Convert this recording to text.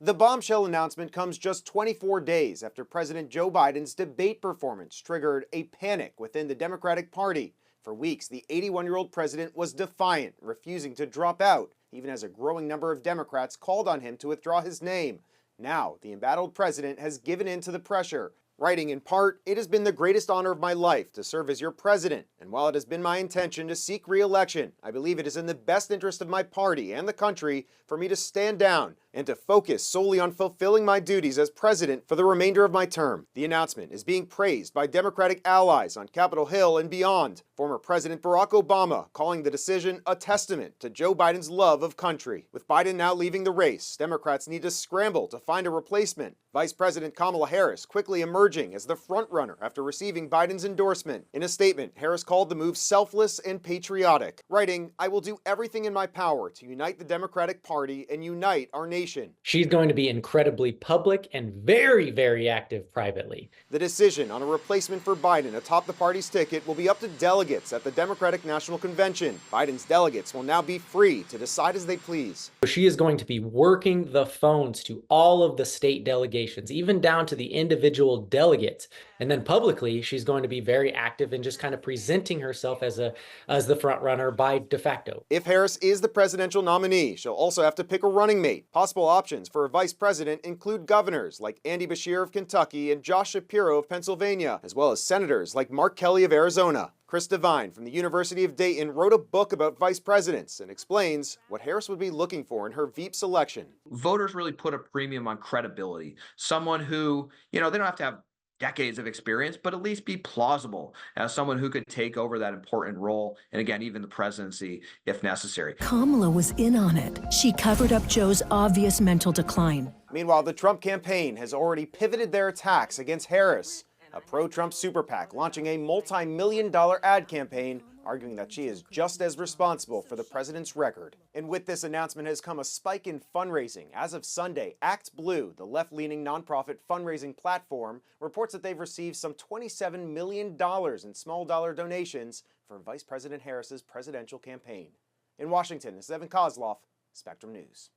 The bombshell announcement comes just 24 days after President Joe Biden's debate performance triggered a panic within the Democratic Party. For weeks, the 81-year-old president was defiant, refusing to drop out, even as a growing number of Democrats called on him to withdraw his name. Now, the embattled president has given in to the pressure, writing in part, "It has been the greatest honor of my life to serve as your president, and while it has been my intention to seek re-election, I believe it is in the best interest of my party and the country for me to stand down and to focus solely on fulfilling my duties as president for the remainder of my term." The announcement is being praised by Democratic allies on Capitol Hill and beyond. Former President Barack Obama calling the decision a testament to Joe Biden's love of country. With Biden now leaving the race, Democrats need to scramble to find a replacement. Vice President Kamala Harris quickly emerging as the frontrunner after receiving Biden's endorsement. In a statement, Harris called the move selfless and patriotic, writing, "I will do everything in my power to unite the Democratic Party and unite our nation." She's going to be incredibly public and very, very active privately. The decision on a replacement for Biden atop the party's ticket will be up to delegates at the Democratic National Convention. Biden's delegates will now be free to decide as they please. She is going to be working the phones to all of the state delegations, even down to the individual delegates. And then publicly, she's going to be very active in just kind of presenting herself as the front runner by de facto. If Harris is the presidential nominee, she'll also have to pick a running mate. Possible options for a vice president include governors like Andy Beshear of Kentucky and Josh Shapiro of Pennsylvania, as well as senators like Mark Kelly of Arizona. Chris Devine from the University of Dayton wrote a book about vice presidents and explains what Harris would be looking for in her Veep selection. Voters really put a premium on credibility. Someone who, they don't have to have decades of experience, but at least be plausible as someone who could take over that important role, and again, even the presidency if necessary. Kamala was in on it. She covered up Joe's obvious mental decline. Meanwhile, the Trump campaign has already pivoted their attacks against Harris. A pro-Trump super PAC launching a multi-million-dollar ad campaign, arguing that she is just as responsible for the president's record. And with this announcement has come a spike in fundraising. As of Sunday, Act Blue, the left-leaning nonprofit fundraising platform, reports that they've received some $27 million in small-dollar donations for Vice President Harris's presidential campaign. In Washington, this is Koslof, Spectrum News.